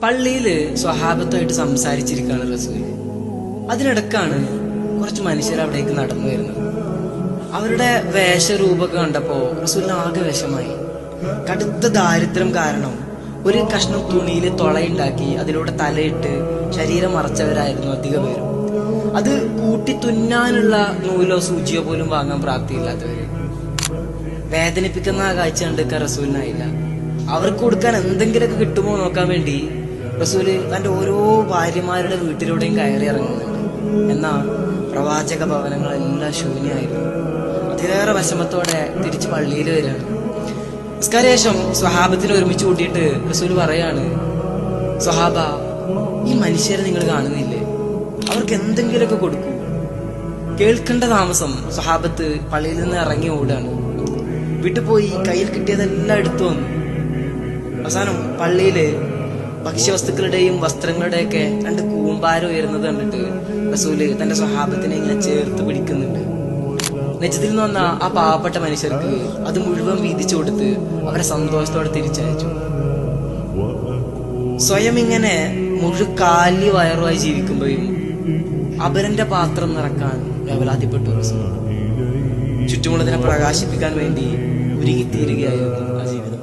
പള്ളിയില് സ്വഹാബത്തുമായിട്ട് സംസാരിച്ചിരിക്കുകയാണ് റസൂൽ. അതിനിടക്കാണ് കുറച്ച് മനുഷ്യർ അവിടേക്ക് നടന്നു വരുന്നത്. അവരുടെ വേഷരൂപമൊക്കെ കണ്ടപ്പോ റസൂലിന് ആകെ വിഷമായി. കടുത്ത ദാരിദ്ര്യം കാരണം ഒരു കഷ്ണം തുണിയിൽ തുളയുണ്ടാക്കി അതിലൂടെ തലയിട്ട് ശരീരം മറച്ചവരായിരുന്നു അധിക പേരും. അത് കൂട്ടി തുന്നാനുള്ള നൂലോ സൂചിയോ പോലും വാങ്ങാൻ പ്രാപ്തിയില്ലാത്തവര്. വേദനിപ്പിക്കുന്ന ആ കാഴ്ച കണ്ടിരിക്കാൻ റസൂലിനായില്ല. അവർക്ക് കൊടുക്കാൻ എന്തെങ്കിലുമൊക്കെ കിട്ടുമോ നോക്കാൻ വേണ്ടി റസൂല് തന്റെ ഓരോ ഭാര്യമാരുടെ വീട്ടിലൂടെയും കയറി ഇറങ്ങുന്നുണ്ട്. എന്നാ പ്രവാചക ഭവനങ്ങളെല്ലാം ശൂന്യമായിരുന്നു. അതിലേറെ വിഷമത്തോടെ തിരിച്ച് പള്ളിയിൽ വരികയാണ്. നിസ്കാരശേഷം സ്വഹാബത്തിനെ ഒരുമിച്ച് കൂട്ടിയിട്ട് റസൂൽ പറയാണ്, സ്വഹാബ, ഈ മനുഷ്യരെ നിങ്ങൾ കാണുന്നില്ലേ? അവർക്ക് എന്തെങ്കിലുമൊക്കെ കൊടുക്കൂ. കേൾക്കേണ്ട താമസം സ്വഹാബത്ത് പള്ളിയിൽ നിന്ന് ഇറങ്ങി ഓടാണ്. വീട്ടിൽ പോയി കയ്യിൽ കിട്ടിയതെല്ലാം എടുത്തു വന്നു. അവസാനം പള്ളിയില് ഭക്ഷ്യവസ്തുക്കളുടെയും വസ്ത്രങ്ങളുടെയൊക്കെ രണ്ട് കൂമ്പാരം ഉയരുന്നത് കണ്ടിട്ട് റസൂല് തന്റെ സ്വഹാബത്തിനെ ഇങ്ങനെ ചേർത്ത് പിടിക്കുന്നുണ്ട്. നെജത്തിൽ നിന്ന് വന്ന ആ പാവപ്പെട്ട മനുഷ്യർക്ക് അത് മുഴുവൻ വീതിച്ചു കൊടുത്ത് അവരെ സന്തോഷത്തോടെ തിരിച്ചയച്ചു. സ്വയം ഇങ്ങനെ മുഴുക്കാലി വയറുമായി ജീവിക്കുമ്പോഴും അപരന്റെ പാത്രം നിറക്കാൻ വേവലാതിപ്പെട്ടു റസൂൽ. ചുറ്റുമുള്ളതിനെ പ്രകാശിപ്പിക്കാൻ വേണ്ടി ഒരുങ്ങിത്തീരുകയായിരുന്നു ആ ജീവിതം.